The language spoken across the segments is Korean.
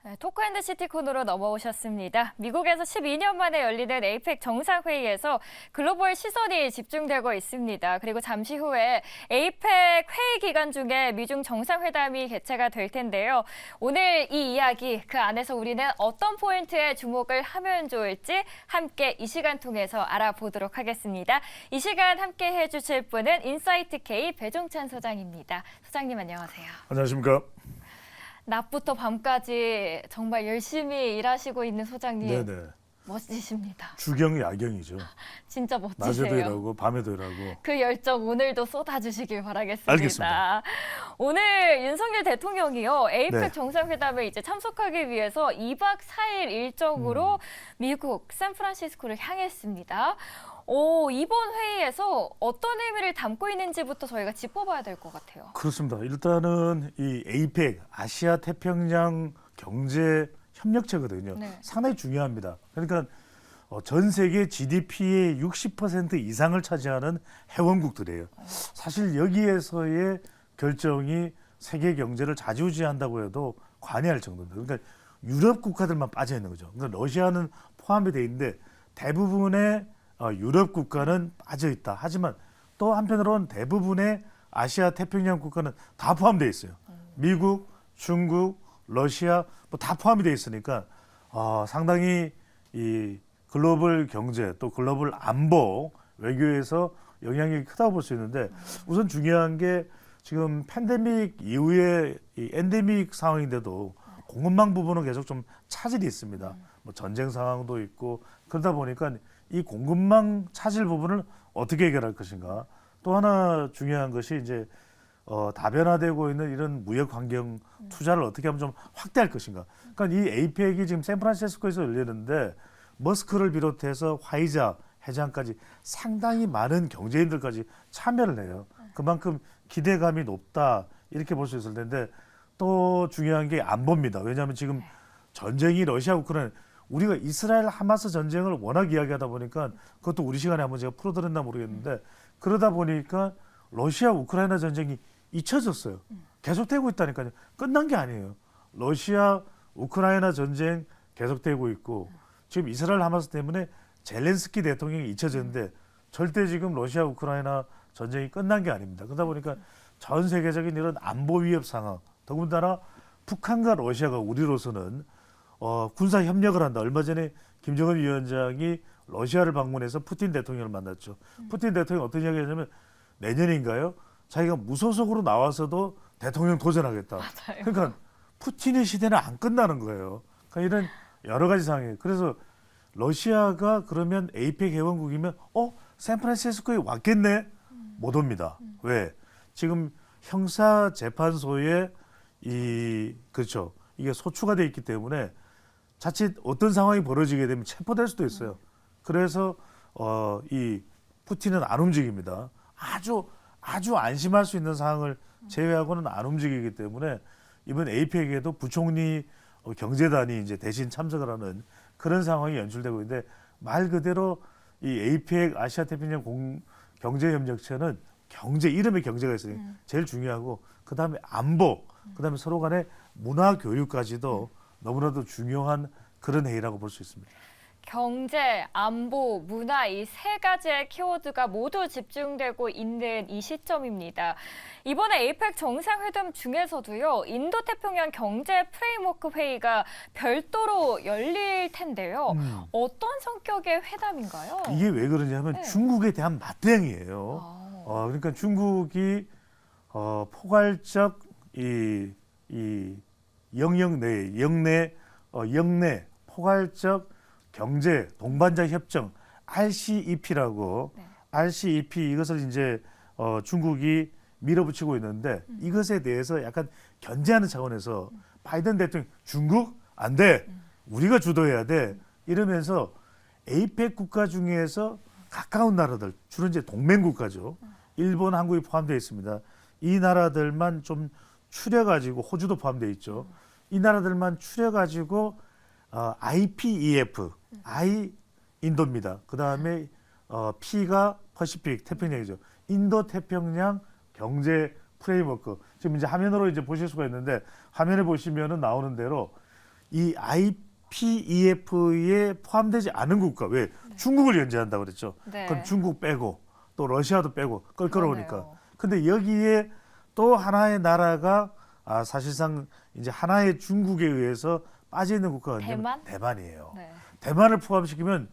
네, 토크앤드시티 코너로 넘어오셨습니다. 미국에서 12년 만에 열리는 에이펙 정상회의에서 글로벌 시선이 집중되고 있습니다. 그리고 잠시 후에 에이펙 회의 기간 중에 미중 정상회담이 개최가 될 텐데요. 오늘 이 이야기, 그 안에서 우리는 어떤 포인트에 주목을 하면 좋을지 함께 이 시간 통해서 알아보도록 하겠습니다. 이 시간 함께 해주실 분은 인사이트K 배종찬 소장입니다. 소장님 안녕하세요. 안녕하십니까. 낮부터 밤까지 정말 열심히 일하시고 있는 소장님 네네. 멋지십니다. 주경 야경이죠. 진짜 멋지세요. 낮에도 일하고 밤에도 일하고. 그 열정 오늘도 쏟아주시길 바라겠습니다. 알겠습니다. 오늘 윤석열 대통령이요. 에이펙 네. 정상회담에 이제 참석하기 위해서 2박 4일 일정으로 미국 샌프란시스코를 향했습니다. 이번 회의에서 어떤 의미를 담고 있는지부터 저희가 짚어봐야 될 것 같아요. 그렇습니다. 일단은 이 에이펙 아시아 태평양 경제 협력체거든요. 네. 상당히 중요합니다. 그러니까 전 세계 GDP의 60% 이상을 차지하는 회원국들이에요. 사실 여기에서의 결정이 세계 경제를 좌지우지한다고 해도 관여할 정도입니다. 그러니까 유럽 국가들만 빠져 있는 거죠. 그러니까 러시아는 포함이 돼 있는데 대부분의 유럽 국가는 빠져 있다. 하지만 또 한편으로는 대부분의 아시아 태평양 국가는 다 포함되어 있어요. 미국, 중국, 러시아 뭐 다 포함이 되어 있으니까 상당히 이 글로벌 경제 또 글로벌 안보 외교에서 영향력이 크다고 볼 수 있는데 우선 중요한 게 지금 팬데믹 이후에 이 엔데믹 상황인데도 공급망 부분은 계속 좀 차질이 있습니다. 뭐 전쟁 상황도 있고 그러다 보니까 이 공급망 차질 부분을 어떻게 해결할 것인가. 또 하나 중요한 것이 이제 다변화되고 있는 이런 무역 환경 투자를 어떻게 하면 좀 확대할 것인가. 그러니까 이 에이펙이 지금 샌프란시스코에서 열리는데 머스크를 비롯해서 화이자 회장까지 상당히 많은 경제인들까지 참여를 해요. 그만큼 기대감이 높다 이렇게 볼 수 있을 텐데 또 중요한 게 안보입니다. 왜냐하면 지금 전쟁이 러시아 우크라이나 우리가 이스라엘 하마스 전쟁을 워낙 이야기하다 보니까 그것도 우리 시간에 한번 제가 풀어드렸나 모르겠는데 그러다 보니까 러시아 우크라이나 전쟁이 잊혀졌어요. 계속되고 있다니까요. 끝난 게 아니에요. 러시아 우크라이나 전쟁 계속되고 있고 지금 이스라엘 하마스 때문에 젤렌스키 대통령이 잊혀졌는데 절대 지금 러시아 우크라이나 전쟁이 끝난 게 아닙니다. 그러다 보니까 전 세계적인 이런 안보 위협 상황 더군다나 북한과 러시아가 우리로서는 군사 협력을 한다. 얼마 전에 김정은 위원장이 러시아를 방문해서 푸틴 대통령을 만났죠. 푸틴 대통령이 어떤 이야기 했냐면 내년인가요? 자기가 무소속으로 나와서도 대통령 도전하겠다. 맞아요. 그러니까 푸틴의 시대는 안 끝나는 거예요. 그러니까 이런 여러 가지 상황이에요. 그래서 러시아가 그러면 에이펙 회원국이면 샌프란시스코에 왔겠네? 못 옵니다. 왜? 지금 형사재판소에 그렇죠. 이게 소추가 돼 있기 때문에 자칫 어떤 상황이 벌어지게 되면 체포될 수도 있어요. 그래서 이 푸틴은 안 움직입니다. 아주 안심할 수 있는 상황을 제외하고는 안 움직이기 때문에 이번 에이펙에도 부총리 경제단이 이제 대신 참석을 하는 그런 상황이 연출되고 있는데 말 그대로 이 에이펙 아시아 태평양 경제협력체는 경제 이름에 경제가 있으니 제일 중요하고 그 다음에 안보, 그 다음에 서로 간의 문화 교육까지도 너무나도 중요한 그런 회의라고 볼 수 있습니다. 경제, 안보, 문화 이 세 가지의 키워드가 모두 집중되고 있는 이 시점입니다. 이번에 에이펙 정상회담 중에서도요. 인도태평양 경제 프레임워크 회의가 별도로 열릴 텐데요. 어떤 성격의 회담인가요? 이게 왜 그러냐면 네. 중국에 대한 맞대응이에요. 그러니까 중국이 포괄적 이 영내 포괄적 경제 동반자 협정 RCEP라고 네. RCEP 이것을 이제 중국이 밀어붙이고 있는데 이것에 대해서 약간 견제하는 차원에서 바이든 대통령 중국 안 돼. 우리가 주도해야 돼. 이러면서 에이펙 국가 중에서 가까운 나라들 주로 이제 동맹 국가죠. 일본, 한국이 포함되어 있습니다. 이 나라들만 좀 추려가지고 호주도 포함되어 있죠. 이 나라들만 추려가지고 IPEF, I 인도입니다. 그 다음에 P가 퍼시픽 태평양이죠. 인도 태평양 경제 프레임워크. 지금 이제 화면으로 이제 보실 수가 있는데 화면에 보시면은 나오는 대로 이 IPEF에 포함되지 않은 국가, 왜 중국을 연재한다고 그랬죠. 네. 그럼 중국 빼고 또 러시아도 빼고 껄끄러우니까. 그러네요. 근데 여기에 또 하나의 나라가 사실상 이제 하나의 중국에 의해서 빠져 있는 국가가 대만? 대만이에요. 네. 대만을 포함시키면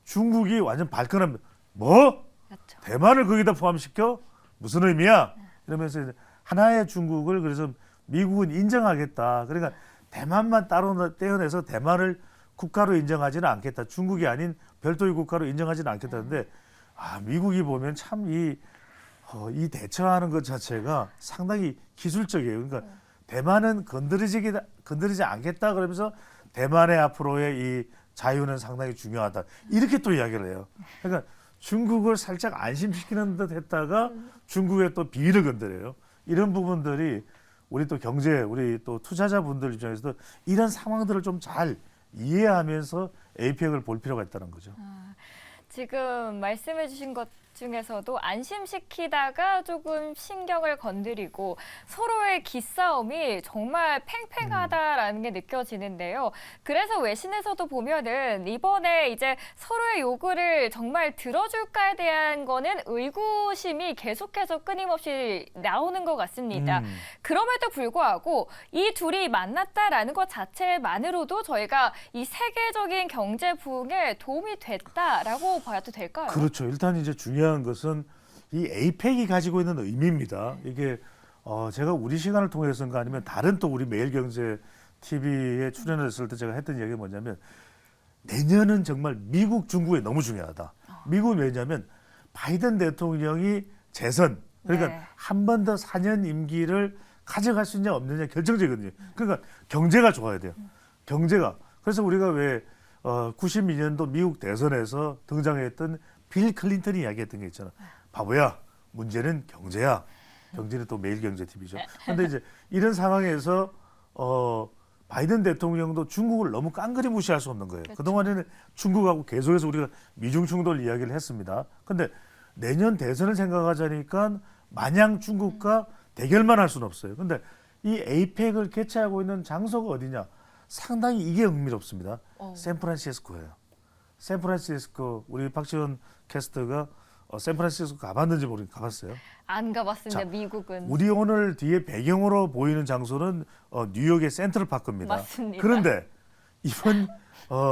중국이 완전 발끈합니다. 뭐? 그렇죠. 대만을 거기다 포함시켜? 무슨 의미야? 이러면서 이제 하나의 중국을 그래서 미국은 인정하겠다. 그러니까 대만만 따로 떼어내서 대만을 국가로 인정하지는 않겠다. 중국이 아닌 별도의 국가로 인정하지는 않겠다는데 미국이 보면 참 이 대처하는 것 자체가 상당히 기술적이에요. 그러니까 대만은 건드리지 않겠다 그러면서 대만의 앞으로의 이 자유는 상당히 중요하다. 이렇게 또 이야기를 해요. 그러니까 중국을 살짝 안심시키는 듯 했다가 중국의 또 비위를 건드려요. 이런 부분들이 우리 또 우리 또 투자자분들 입장에서도 이런 상황들을 좀 잘 이해하면서 APEC을 볼 필요가 있다는 거죠. 지금 말씀해주신 것 중에서도 안심시키다가 조금 신경을 건드리고 서로의 기싸움이 정말 팽팽하다라는 게 느껴지는데요. 그래서 외신에서도 보면은 이번에 이제 서로의 요구를 정말 들어줄까에 대한 거는 의구심이 계속해서 끊임없이 나오는 것 같습니다. 그럼에도 불구하고 이 둘이 만났다라는 것 자체만으로도 저희가 이 세계적인 경제 부흥에 도움이 됐다라고 봐도 될까요? 그렇죠. 일단 이제 중요한 것은 이 APEC이 가지고 있는 의미입니다. 이게 제가 우리 시간을 통해서인가 아니면 다른 또 우리 매일경제 TV에 출연했을 때 제가 했던 이야기가 뭐냐면 내년은 정말 미국, 중국이 너무 중요하다. 미국은 왜냐하면 바이든 대통령이 재선, 그러니까 네. 한 번 더 4년 임기를 가져갈 수 있냐 없느냐 결정적이거든요. 그러니까 경제가 좋아야 돼요. 경제가. 그래서 우리가 왜 92년도 미국 대선에서 등장했던 빌 클린턴이 이야기했던 게 있잖아. 바보야, 문제는 경제야. 경제는 또 매일경제TV죠. 그런데 이제 이런 상황에서 바이든 대통령도 중국을 너무 깡그리 무시할 수 없는 거예요. 그렇죠. 그동안에는 중국하고 계속해서 우리가 미중 충돌 이야기를 했습니다. 그런데 내년 대선을 생각하자니까 마냥 중국과 대결만 할 수는 없어요. 그런데 이 APEC을 개최하고 있는 장소가 어디냐? 상당히 이게 흥미롭습니다. 샌프란시스코예요. 샌프란시스코, 우리 박지원 캐스터가 샌프란시스코 가봤는지 모르겠는데 가봤어요? 안 가봤습니다. 자, 미국은. 우리 오늘 뒤에 배경으로 보이는 장소는 뉴욕의 센트럴파크입니다. 맞습니다. 그런데 이번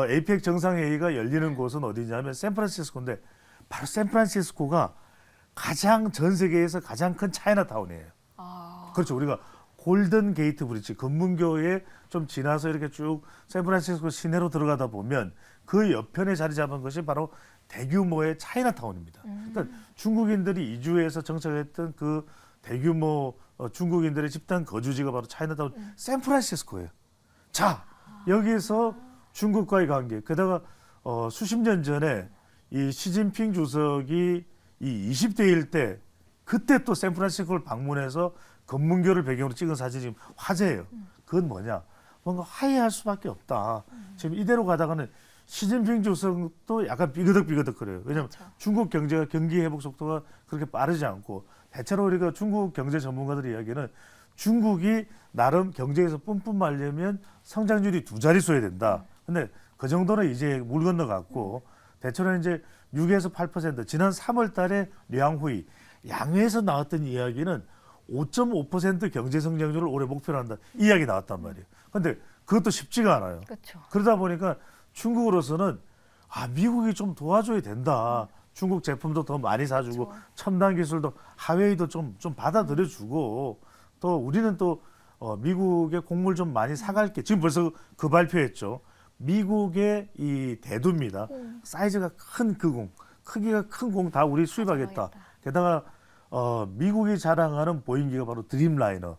APEC 정상회의가 열리는 곳은 어디냐면 샌프란시스코인데 바로 샌프란시스코가 전 세계에서 가장 큰 차이나타운이에요. 그렇죠. 우리가 골든 게이트 브릿지, 금문교에 좀 지나서 이렇게 쭉 샌프란시스코 시내로 들어가다 보면 그 옆편에 자리 잡은 것이 바로 대규모의 차이나타운입니다. 그러니까 중국인들이 이주해서 정착했던 그 대규모 중국인들의 집단 거주지가 바로 차이나타운 샌프란시스코예요. 자, 여기서 중국과의 관계, 게다가 수십 년 전에 이 시진핑 주석이 이 20대일 때 그때 또 샌프란시스코를 방문해서 금문교를 배경으로 찍은 사진이 지금 화제예요. 그건 뭐냐? 뭔가 화해할 수밖에 없다. 지금 이대로 가다가는 시진핑 주석도 약간 삐그덕거려요. 왜냐하면 그렇죠. 중국 경제가 경기 회복 속도가 그렇게 빠르지 않고 대체로 우리가 중국 경제 전문가들의 이야기는 중국이 나름 경제에서 뿜뿜 말려면 성장률이 2자릿수여야 된다. 근데 그 정도는 이제 물 건너갔고 대체로 이제 6에서 8%. 지난 3월 달에 량후이 양회에서 나왔던 이야기는 5.5% 경제 성장률을 올해 목표로 한다. 이 이야기 나왔단 말이에요. 근데 그것도 쉽지가 않아요. 그렇죠. 그러다 보니까 중국으로서는 미국이 좀 도와줘야 된다. 중국 제품도 더 많이 사주고 그렇죠. 첨단 기술도 하웨이도 좀 받아들여주고 또 우리는 또 미국의 곡물 좀 많이 사갈게. 지금 벌써 그 발표했죠. 미국의 이 대두입니다. 사이즈가 큰 그 공, 크기가 큰 공 다 우리 수입하겠다. 게다가 미국이 자랑하는 보잉기가 바로 드림라이너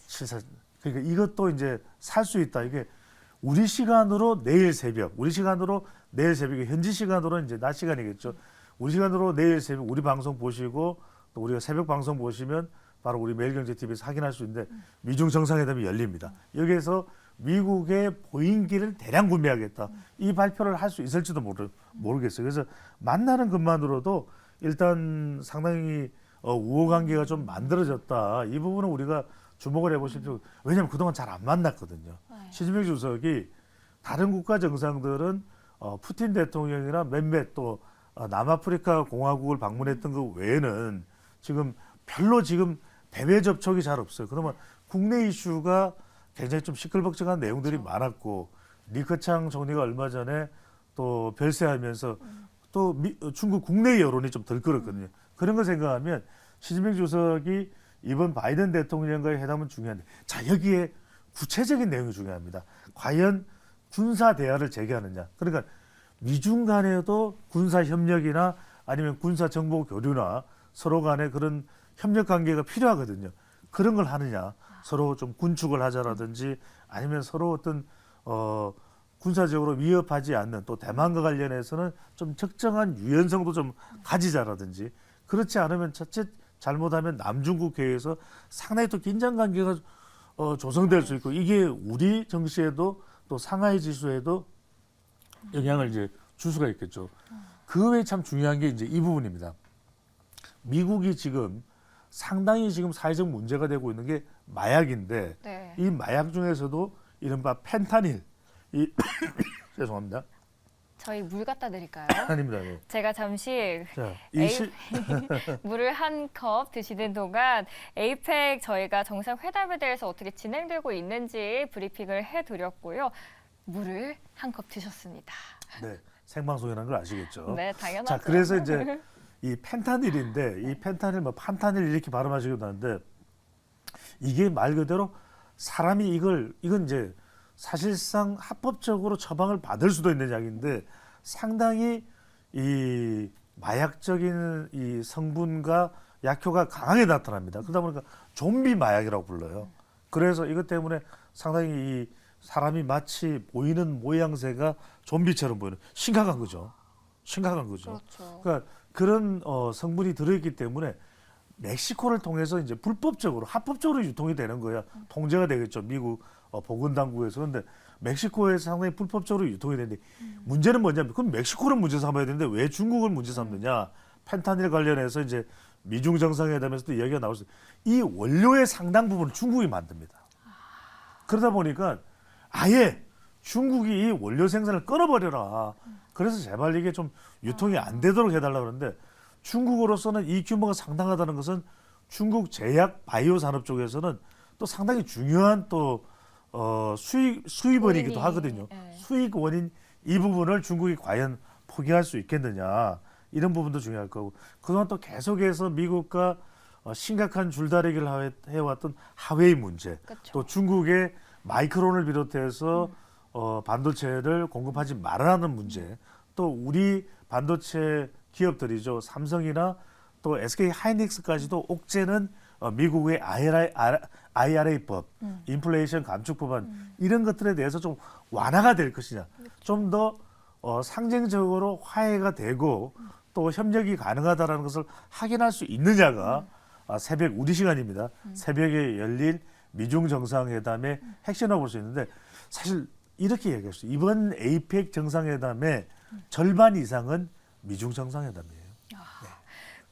74. 그러니까 이것도 이제 살 수 있다. 이게 우리 시간으로 내일 새벽, 현지 시간으로 이제 낮 시간이겠죠. 우리 시간으로 내일 새벽 우리 방송 보시고 또 우리가 새벽 방송 보시면 바로 우리 매일경제TV에서 확인할 수 있는데 미중 정상회담이 열립니다. 여기에서 미국의 보잉기를 대량 구매하겠다. 이 발표를 할 수 있을지도 모르겠어요. 그래서 만나는 것만으로도 일단 상당히 우호 관계가 좀 만들어졌다. 이 부분은 우리가 주목을 해보십시오. 왜냐하면 그동안 잘 안 만났거든요. 네. 시진핑 주석이 다른 국가 정상들은 푸틴 대통령이나 몇몇 또 남아프리카 공화국을 방문했던 것 외에는 지금 별로 지금 대외 접촉이 잘 없어요. 그러면 국내 이슈가 굉장히 좀 시끌벅적한 내용들이 많았고 리커창 총리가 얼마 전에 또 별세하면서 또 중국 국내 여론이 좀 들끓었거든요. 그런 거 생각하면 시진핑 주석이 이번 바이든 대통령과의 회담은 중요한데 자 여기에 구체적인 내용이 중요합니다. 과연 군사 대화를 재개하느냐. 그러니까 미중 간에도 군사 협력이나 아니면 군사 정보 교류나 서로 간에 그런 협력 관계가 필요하거든요. 그런 걸 하느냐. 서로 좀 군축을 하자라든지 아니면 서로 어떤 군사적으로 위협하지 않는 또 대만과 관련해서는 좀 적정한 유연성도 좀 가지자라든지 그렇지 않으면 자칫 잘못하면 남중국 회의에서 상당히 또 긴장 관계가 조성될 수 있고 이게 우리 정시에도 또 상하이 지수에도 영향을 이제 줄 수가 있겠죠. 그 외에 참 중요한 게 이제 이 부분입니다. 미국이 지금 상당히 지금 사회적 문제가 되고 있는 게 마약인데 네. 이 마약 중에서도 이른바 펜타닐 이 죄송합니다. 저희 물 갖다 드릴까요? 아닙니다. 네. 제가 잠시 자, 물을 한 컵 드시는 동안 에이펙 저희가 정상회담에 대해서 어떻게 진행되고 있는지 브리핑을 해드렸고요. 물을 한 컵 드셨습니다. 네, 생방송이라는 걸 아시겠죠? 네, 당연하죠. 자, 그래서 이제 이 펜타닐인데 이 펜타닐 뭐 판타닐 이렇게 발음하시기도 하는데 이게 말 그대로 사람이 이건 이제 사실상 합법적으로 처방을 받을 수도 있는 약인데 상당히 이 마약적인 이 성분과 약효가 강하게 나타납니다. 그러다 보니까 좀비 마약이라고 불러요. 그래서 이것 때문에 상당히 이 사람이 마치 보이는 모양새가 좀비처럼 보이는 심각한 거죠. 심각한 거죠. 그렇죠. 그러니까 그런 성분이 들어있기 때문에 멕시코를 통해서 이제 불법적으로 합법적으로 유통이 되는 거야. 통제가 되겠죠. 미국 보건당국에서. 그런데 멕시코에서 상당히 불법적으로 유통이 되는데 문제는 뭐냐면 그럼 멕시코를 문제 삼아야 되는데 왜 중국을 문제 삼느냐. 펜타닐 관련해서 이제 미중 정상회담에서도 이야기가 나올 수 있어요. 이 원료의 상당 부분을 중국이 만듭니다. 그러다 보니까 아예 중국이 이 원료 생산을 끊어버려라. 그래서 제발 이게 좀 유통이 안 되도록 해달라 그러는데 중국으로서는 이 규모가 상당하다는 것은 중국 제약 바이오 산업 쪽에서는 또 상당히 중요한 또 수입원이기도 하거든요. 네. 수익 원인 이 부분을 중국이 과연 포기할 수 있겠느냐 이런 부분도 중요할 거고 그동안 또 계속해서 미국과 심각한 줄다리기를 해왔던 하웨이 문제 그렇죠. 또 중국의 마이크론을 비롯해서 반도체를 공급하지 말아라는 문제 또 우리 반도체 기업들이죠 삼성이나 또 SK 하이닉스까지도 옥죄는 미국의 IRA법, 인플레이션 감축 법안 이런 것들에 대해서 좀 완화가 될 것이냐, 좀 더 상징적으로 화해가 되고 또 협력이 가능하다라는 것을 확인할 수 있느냐가 새벽 우리 시간입니다. 새벽에 열릴 미중 정상회담의 핵심이라고 볼 수 있는데 사실 이렇게 얘기했어요. 이번 에이펙 정상회담의 절반 이상은 미중 정상회담이에요.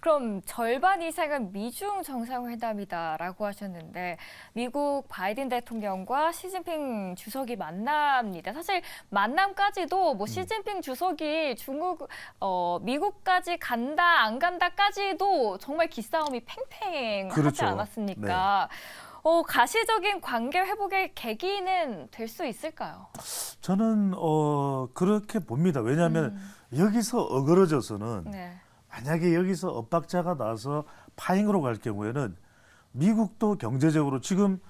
그럼 절반 이상은 미중 정상회담이다라고 하셨는데 미국 바이든 대통령과 시진핑 주석이 만납니다. 사실 만남까지도 뭐 시진핑 주석이 미국까지 간다 안 간다까지도 정말 기싸움이 팽팽하지 그렇죠. 않았습니까? 가시적인 관계 회복의 계기는 될 수 있을까요? 저는 그렇게 봅니다. 왜냐하면 여기서 어그러져서는 네. 만약에 여기서 엇박자가 나서 파행으로 갈 경우에는 미국도 경제적으로 지금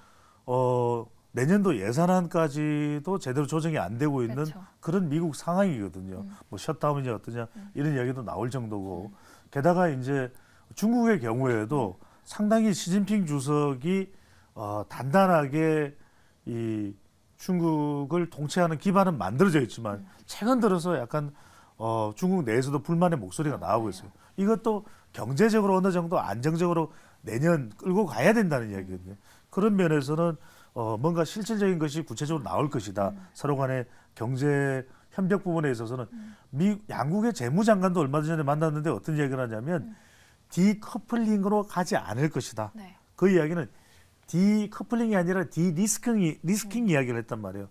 내년도 예산안까지도 제대로 조정이 안 되고 있는 그렇죠. 그런 미국 상황이거든요. 뭐 셧다운이 어떠냐 이런 이야기도 나올 정도고 게다가 이제 중국의 경우에도 상당히 시진핑 주석이 단단하게 이 중국을 통치하는 기반은 만들어져 있지만 최근 들어서 약간 중국 내에서도 불만의 목소리가 나오고 있어요. 이것도 경제적으로 어느 정도 안정적으로 내년 끌고 가야 된다는 이야기거든요. 그런 면에서는 뭔가 실질적인 것이 구체적으로 나올 것이다. 서로 간의 경제 협력 부분에 있어서는 양국의 재무장관도 얼마 전에 만났는데 어떤 이야기를 하냐면 디커플링으로 가지 않을 것이다. 네. 그 이야기는 디커플링이 아니라 디리스킹 이야기를 했단 말이에요.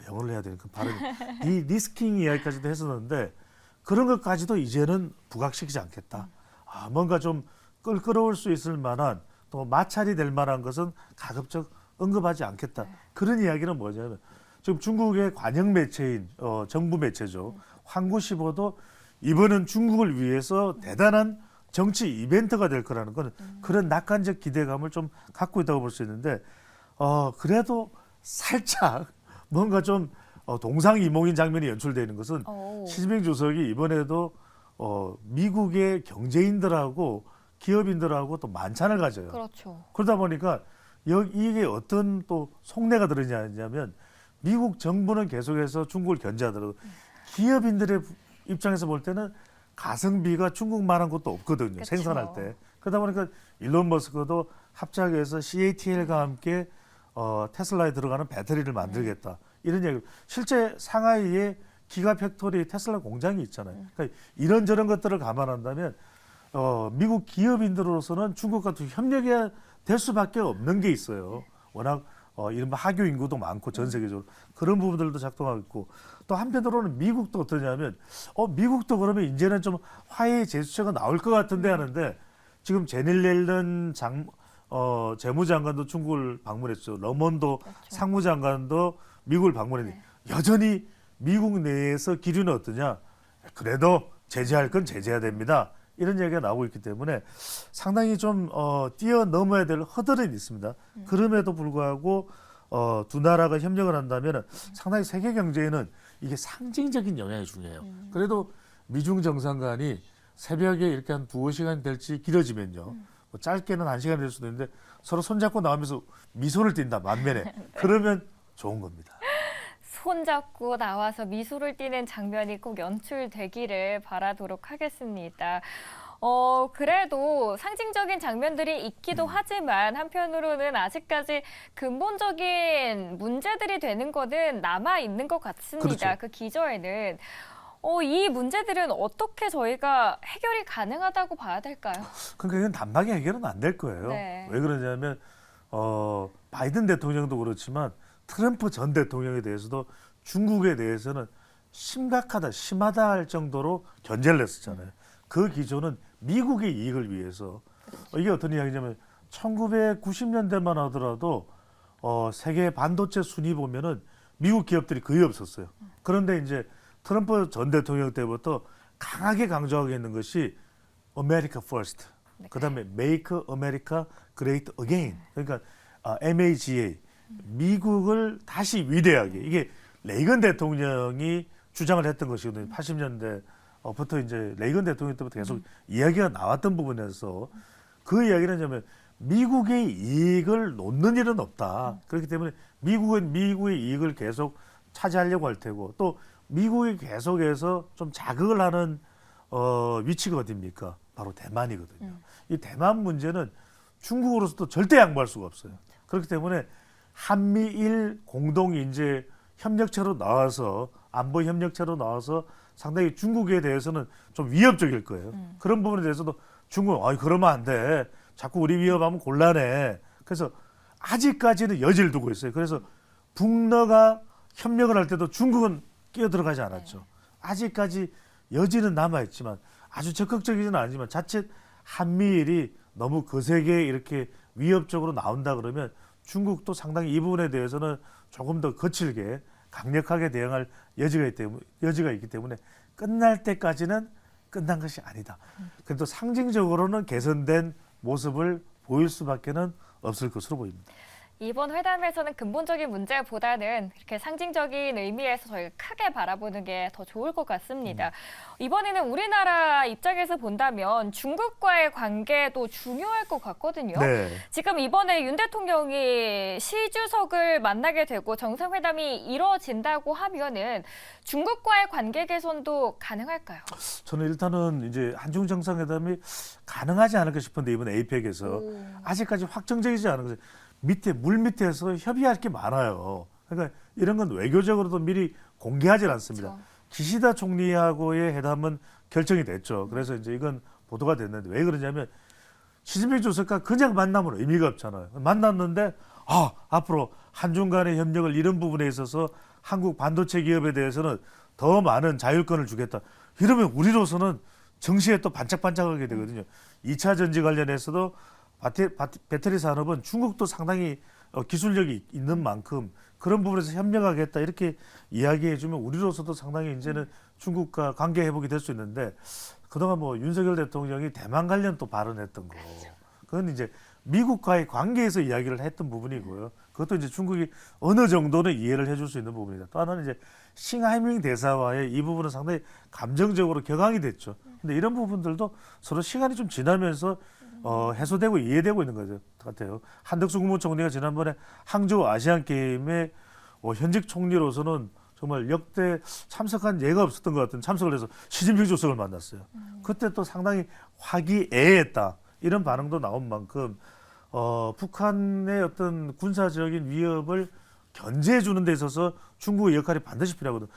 영어를 해야 되니까 발음이 디리스킹 이야기까지도 했었는데 그런 것까지도 이제는 부각시키지 않겠다. 뭔가 좀 끌어올 수 있을 만한 또 마찰이 될 만한 것은 가급적 언급하지 않겠다. 그런 이야기는 뭐냐면 지금 중국의 관영 매체인 정부 매체죠. 환구시보도 이번은 중국을 위해서 대단한 정치 이벤트가 될 거라는 건 그런 낙관적 기대감을 좀 갖고 있다고 볼 수 있는데 그래도 살짝 뭔가 좀 동상이몽인 장면이 연출되는 것은 시진핑 주석이 이번에도 미국의 경제인들하고 기업인들하고 또 만찬을 가져요. 그렇죠. 그러다 보니까 이게 어떤 또 속내가 들어있냐면 미국 정부는 계속해서 중국을 견제하더라도 기업인들의 입장에서 볼 때는 가성비가 중국만한 것도 없거든요. 그쵸. 생산할 때. 그러다 보니까 일론 머스크도 합작해서 CATL과 함께 테슬라에 들어가는 배터리를 만들겠다. 이런 얘기. 실제 상하이에 기가 팩토리 테슬라 공장이 있잖아요. 그러니까 이런저런 것들을 감안한다면 미국 기업인들로서는 중국과 또 협력해야 될 수밖에 없는 게 있어요. 워낙 이른바 하교 인구도 많고 전 세계적으로 그런 부분들도 작동하고 있고 또 한편으로는 미국도 어떠냐면 미국도 그러면 이제는 좀 화해의 제스처가 나올 것 같은데 하는데 지금 제닐 옐런 재무장관도 중국을 방문했죠. 러먼도 그렇죠. 상무장관도 미국을 방문했는데 여전히 미국 내에서 기류는 어떠냐? 그래도 제재할 건 제재해야 됩니다. 이런 얘기가 나오고 있기 때문에 상당히 좀 뛰어넘어야 될 허들은 있습니다. 그럼에도 불구하고 두 나라가 협력을 한다면 상당히 세계 경제에는 이게 상징적인 영향이 중요해요. 그래도 미중 정상간이 새벽에 이렇게 한 2-5시간 될지 길어지면요. 뭐 짧게는 1시간 될 수도 있는데 서로 손잡고 나오면서 미소를 띈다, 만면에. 그러면 좋은 겁니다. 손잡고 나와서 미소를 띠는 장면이 꼭 연출되기를 바라도록 하겠습니다. 그래도 상징적인 장면들이 있기도 하지만 한편으로는 아직까지 근본적인 문제들이 되는 거는 남아 있는 것 같습니다. 그렇죠. 그 기저에는 이 문제들은 어떻게 저희가 해결이 가능하다고 봐야 될까요? 그러니까 이건 단박에 해결은 안 될 거예요. 네. 왜 그러냐면 바이든 대통령도 그렇지만 트럼프 전 대통령에 대해서도 중국에 대해서는 심하다 할 정도로 견제를 했었잖아요. 그 기조는 미국의 이익을 위해서. 이게 어떤 이야기냐면 1990년대만 하더라도 세계 반도체 순위 보면은 미국 기업들이 거의 없었어요. 그런데 이제 트럼프 전 대통령 때부터 강하게 강조하고 있는 것이 America First. 그다음에 Make America Great Again. 그러니까 MAGA. 미국을 다시 위대하게. 이게 레이건 대통령이 주장을 했던 것이거든요. 80년대부터 이제 레이건 대통령 때부터 계속 이야기가 나왔던 부분에서 그 이야기는 뭐냐면 미국의 이익을 놓는 일은 없다. 그렇기 때문에 미국은 미국의 이익을 계속 차지하려고 할 테고 또 미국이 계속해서 좀 자극을 하는 위치가 어디입니까? 바로 대만이거든요. 이 대만 문제는 중국으로서도 절대 양보할 수가 없어요. 그렇기 때문에 한미일 공동 이제 협력체로 나와서 안보 협력체로 나와서 상당히 중국에 대해서는 좀 위협적일 거예요. 그런 부분에 대해서도 중국은 그러면 안 돼. 자꾸 우리 위협하면 곤란해. 그래서 아직까지는 여지를 두고 있어요. 그래서 북러가 협력을 할 때도 중국은 끼어들어가지 않았죠. 아직까지 여지는 남아있지만 아주 적극적이지는 않지만 자칫 한미일이 너무 거세게 이렇게 위협적으로 나온다 그러면 중국도 상당히 이 부분에 대해서는 조금 더 거칠게 강력하게 대응할 여지가 있기 때문에 끝날 때까지는 끝난 것이 아니다. 그래도 상징적으로는 개선된 모습을 보일 수밖에는 없을 것으로 보입니다. 이번 회담에서는 근본적인 문제보다는 이렇게 상징적인 의미에서 저희가 크게 바라보는 게 더 좋을 것 같습니다. 이번에는 우리나라 입장에서 본다면 중국과의 관계도 중요할 것 같거든요. 네. 지금 이번에 윤 대통령이 시 주석을 만나게 되고 정상회담이 이루어진다고 하면은 중국과의 관계 개선도 가능할까요? 저는 일단은 이제 한중 정상회담이 가능하지 않을까 싶은데 이번 에이펙에서 아직까지 확정적이지 않은 것이 물 밑에서 협의할 게 많아요. 그러니까 이런 건 외교적으로도 미리 공개하지 않습니다. 그렇죠. 기시다 총리하고의 회담은 결정이 됐죠. 그래서 이제 이건 보도가 됐는데 왜 그러냐면 시진핑 주석과 그냥 만나면 의미가 없잖아요. 만났는데 앞으로 한중 간의 협력을 이런 부분에 있어서 한국 반도체 기업에 대해서는 더 많은 자율권을 주겠다. 이러면 우리로서는 정시에 또 반짝반짝하게 되거든요. 2차 전지 관련해서도 배터리 산업은 중국도 상당히 기술력이 있는 만큼 그런 부분에서 협력하겠다 이렇게 이야기해 주면 우리로서도 상당히 이제는 중국과 관계 회복이 될 수 있는데 그동안 뭐 윤석열 대통령이 대만 관련 또 발언했던 거 그건 이제 미국과의 관계에서 이야기를 했던 부분이고요. 그것도 이제 중국이 어느 정도는 이해를 해줄 수 있는 부분이다. 또 하나는 이제 싱하이밍 대사와의 이 부분은 상당히 감정적으로 격앙이 됐죠. 근데 이런 부분들도 서로 시간이 좀 지나면서 해소되고 이해되고 있는 것 같아요. 한덕수 국무총리가 지난번에 항저우 아시안 게임에 현직 총리로서는 정말 역대 참석한 예가 없었던 것 같은 참석을 해서 시진핑 주석을 만났어요. 그때 또 상당히 화기애애했다. 이런 반응도 나온 만큼 북한의 어떤 군사적인 위협을 견제해 주는 데 있어서 중국의 역할이 반드시 필요하거든.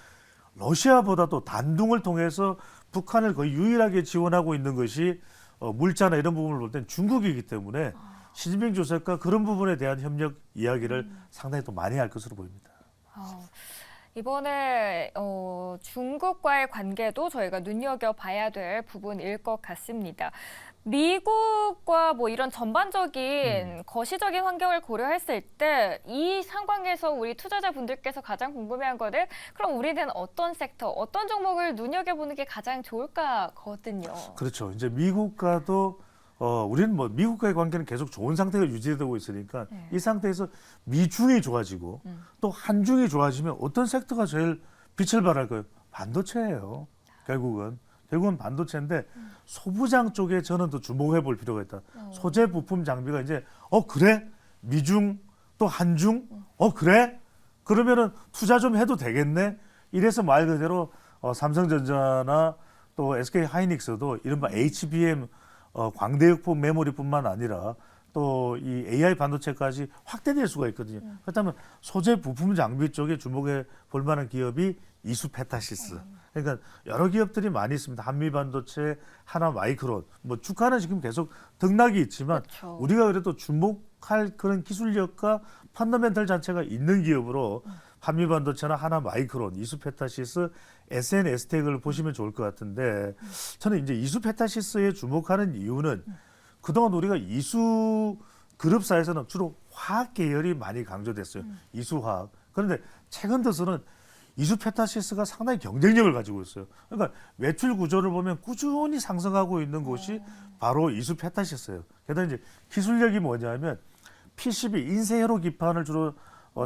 러시아보다도 단둥을 통해서 북한을 거의 유일하게 지원하고 있는 것이 물자나 이런 부분을 볼 땐 중국이기 때문에 시진핑 주석과 그런 부분에 대한 협력 이야기를 상당히 또 많이 할 것으로 보입니다. 이번에 중국과의 관계도 저희가 눈여겨봐야 될 부분일 것 같습니다. 미국과 뭐 이런 전반적인 거시적인 환경을 고려했을 때 이 상황에서 우리 투자자분들께서 가장 궁금해한 거는 그럼 우리는 어떤 섹터, 어떤 종목을 눈여겨보는 게 가장 좋을까거든요. 그렇죠. 이제 미국과도 우리는 뭐 미국과의 관계는 계속 좋은 상태가 유지되고 있으니까 이 상태에서 미중이 좋아지고 또 한중이 좋아지면 어떤 섹터가 제일 빛을 발할까요? 반도체예요. 결국은 반도체인데 소부장 쪽에 저는 더 주목해 볼 필요가 있다. 소재 부품 장비가 이제 그래? 미중 또 한중? 그래? 그러면은 투자 좀 해도 되겠네? 이래서 말 그대로 삼성전자나 또 SK 하이닉스도 이른바 HBM 광대역폭 메모리뿐만 아니라 또 이 AI 반도체까지 확대될 수가 있거든요. 그렇다면 소재 부품 장비 쪽에 주목해 볼 만한 기업이 이수페타시스. 그러니까 여러 기업들이 많이 있습니다. 한미반도체, 하나마이크론. 뭐 주가는 지금 계속 등락이 있지만 그렇죠. 우리가 그래도 주목할 그런 기술력과 펀더멘털 자체가 있는 기업으로 한미반도체나 하나마이크론, 이수페타시스, SNS텍을 보시면 좋을 것 같은데 저는 이제 이수페타시스에 주목하는 이유는 그동안 우리가 이수 그룹사에서는 주로 화학 계열이 많이 강조됐어요. 이수화학. 그런데 최근 들어서는 이수페타시스가 상당히 경쟁력을 가지고 있어요. 그러니까 매출 구조를 보면 꾸준히 상승하고 있는 곳이 바로 이수페타시스예요. 게다가 이제 기술력이 뭐냐면 PCB 인쇄회로 기판을 주로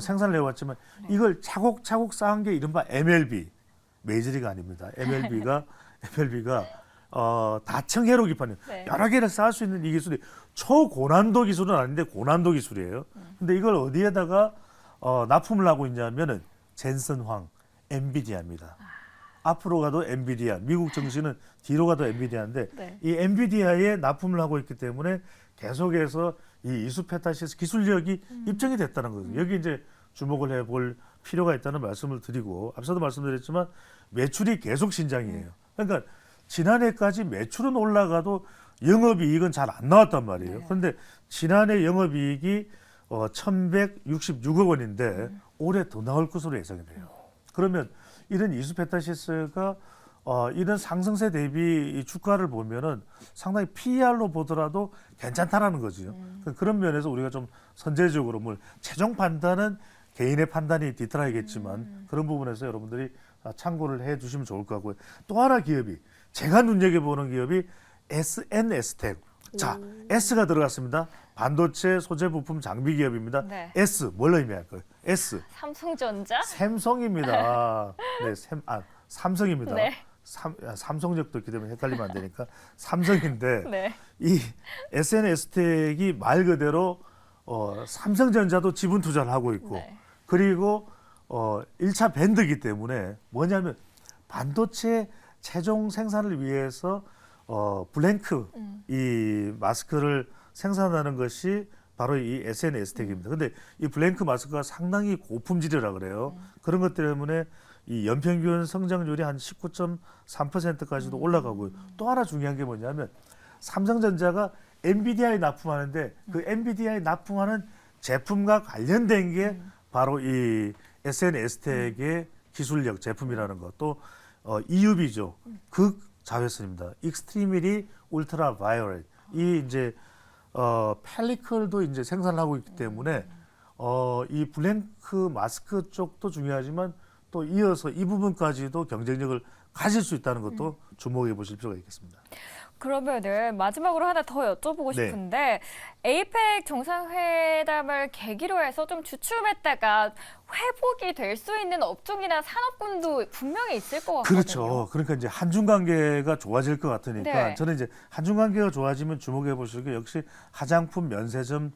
생산을 해왔지만 이걸 차곡차곡 쌓은 게 이른바 MLB 메이저리가 아닙니다. MLB가 다층회로 기판이에요. 네. 여러 개를 쌓을 수 있는 이 기술이 초고난도 기술은 아닌데 고난도 기술이에요. 근데 이걸 어디에다가 납품을 하고 있냐면은 젠슨황 엔비디아입니다. 앞으로 가도 엔비디아, 미국 정시는 뒤로 가도 엔비디아인데 네. 이 엔비디아에 납품을 하고 있기 때문에 계속해서 이 이수페타시스 기술력이 입증이 됐다는 거죠. 여기 이제 주목을 해볼 필요가 있다는 말씀을 드리고 앞서도 말씀드렸지만 매출이 계속 신장이에요. 그러니까 지난해까지 매출은 올라가도 영업이익은 잘 안 나왔단 말이에요. 네. 그런데 지난해 영업이익이 1,166억 원인데 올해 더 나올 것으로 예상이 돼요. 그러면 이런 이수페타시스가 이런 상승세 대비 이 주가를 보면은 상당히 PER로 보더라도 괜찮다라는 거죠. 그런 면에서 우리가 좀 선제적으로 최종 판단은 개인의 판단이 뒤따라야겠지만 그런 부분에서 여러분들이 참고를 해 주시면 좋을 것 같고요. 또 하나 기업이 제가 눈여겨보는 기업이 SNS텍. 자, S가 들어갔습니다. 반도체 소재 부품 장비 기업입니다. 네. S 뭘 의미할까요? S 삼성전자? 삼성입니다. 네, 삼성입니다. 네. 삼성역도 있기 때문에 헷갈리면 안 되니까 삼성인데 네. 이 SNS텍이 말 그대로 삼성전자도 지분 투자를 하고 있고 네. 그리고 1차 밴드이기 때문에 뭐냐면 반도체 최종 생산을 위해서 블랭크 이 마스크를 생산하는 것이 바로 이 SNS텍입니다. 근데 이 블랭크 마스크가 상당히 고품질이라 그래요. 그런 것 때문에 이 연평균 성장률이 한 19.3%까지도 올라가고요. 또 하나 중요한 게 뭐냐면 삼성전자가 NVIDIA에 납품하는데 그 NVIDIA에 납품하는 제품과 관련된 게 바로 이 SNS텍의 기술력 제품이라는 것, 또 EUV죠. 극 자외선입니다. 익스트리밀리 울트라 바이올렛. 이 이제 펠리클도 이제 생산을 하고 있기 때문에 이 블랭크 마스크 쪽도 중요하지만 또 이어서 이 부분까지도 경쟁력을 가질 수 있다는 것도 주목해 보실 필요가 있겠습니다. 그러면은 마지막으로 하나 더 여쭤보고 네. 싶은데 에이펙 정상회담을 계기로 해서 좀 주춤했다가 회복이 될 수 있는 업종이나 산업군도 분명히 있을 것 같거든요. 그렇죠. 그러니까 이제 한중 관계가 좋아질 것 같으니까 네. 저는 이제 한중 관계가 좋아지면 주목해 보실 게 역시 화장품, 면세점,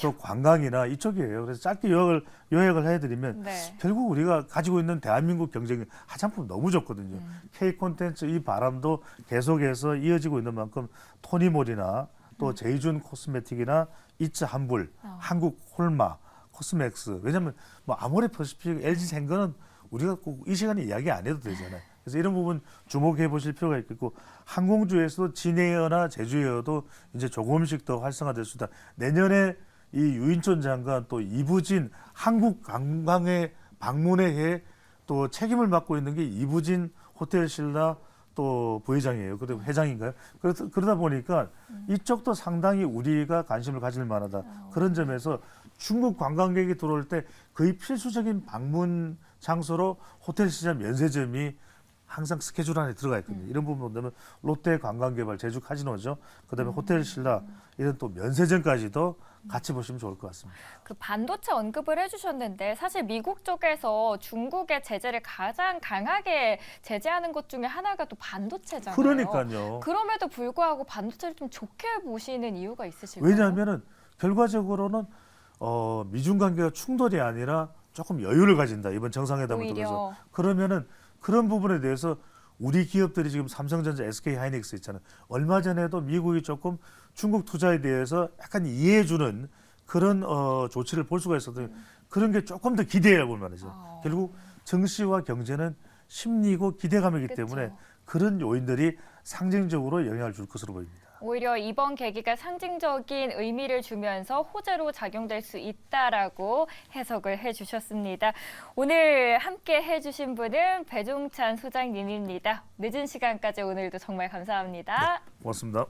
또 관광이나 이쪽이에요. 그래서 짧게 요약을 해드리면 네. 결국 우리가 가지고 있는 대한민국 경쟁이 화장품 너무 좋거든요. K 콘텐츠 이 바람도 계속해서 이어지고 있는 만큼 토니몰이나 또 제이준 코스메틱이나 이츠 한불, 한국 홀마, 코스맥스. 왜냐하면 뭐 아모레 퍼시픽, LG 생거는 우리가 꼭 이 시간에 이야기 안 해도 되잖아요. 그래서 이런 부분 주목해 보실 필요가 있겠고 항공주에서도 진에어나 제주에어도 이제 조금씩 더 활성화될 수 있다. 내년에 이 유인촌 장관 또 이부진 한국 관광의 방문회에 또 책임을 맡고 있는 게 이부진 호텔 신라 또 부회장이에요. 그리고 회장인가요? 그러다 보니까 이쪽도 상당히 우리가 관심을 가질 만하다. 그런 점에서 중국 관광객이 들어올 때 거의 필수적인 방문 장소로 호텔 시장 면세점이 항상 스케줄 안에 들어가 있거든요. 이런 부분 본다면 롯데 관광개발, 제주 카지노죠. 그다음에 호텔 신라 이런 또 면세점까지도 같이 보시면 좋을 것 같습니다. 그 반도체 언급을 해주셨는데 사실 미국 쪽에서 중국의 제재를 가장 강하게 제재하는 것 중에 하나가 또 반도체잖아요. 그러니까요. 그럼에도 불구하고 반도체를 좀 좋게 보시는 이유가 있으실까요? 왜냐하면은 결과적으로는 미중 관계가 충돌이 아니라 조금 여유를 가진다. 이번 정상회담을 오히려. 통해서. 그러면은 그런 부분에 대해서 우리 기업들이 지금 삼성전자, SK 하이닉스 있잖아요. 얼마 전에도 미국이 조금 중국 투자에 대해서 약간 이해해주는 그런 조치를 볼 수가 있었거든요. 그런 게 조금 더 기대해 볼 만하죠. 결국 정치와 경제는 심리고 기대감이기 그쵸. 때문에 그런 요인들이 상징적으로 영향을 줄 것으로 보입니다. 오히려 이번 계기가 상징적인 의미를 주면서 호재로 작용될 수 있다라고 해석을 해주셨습니다. 오늘 함께 해주신 분은 배종찬 소장님입니다. 늦은 시간까지 오늘도 정말 감사합니다. 고맙습니다.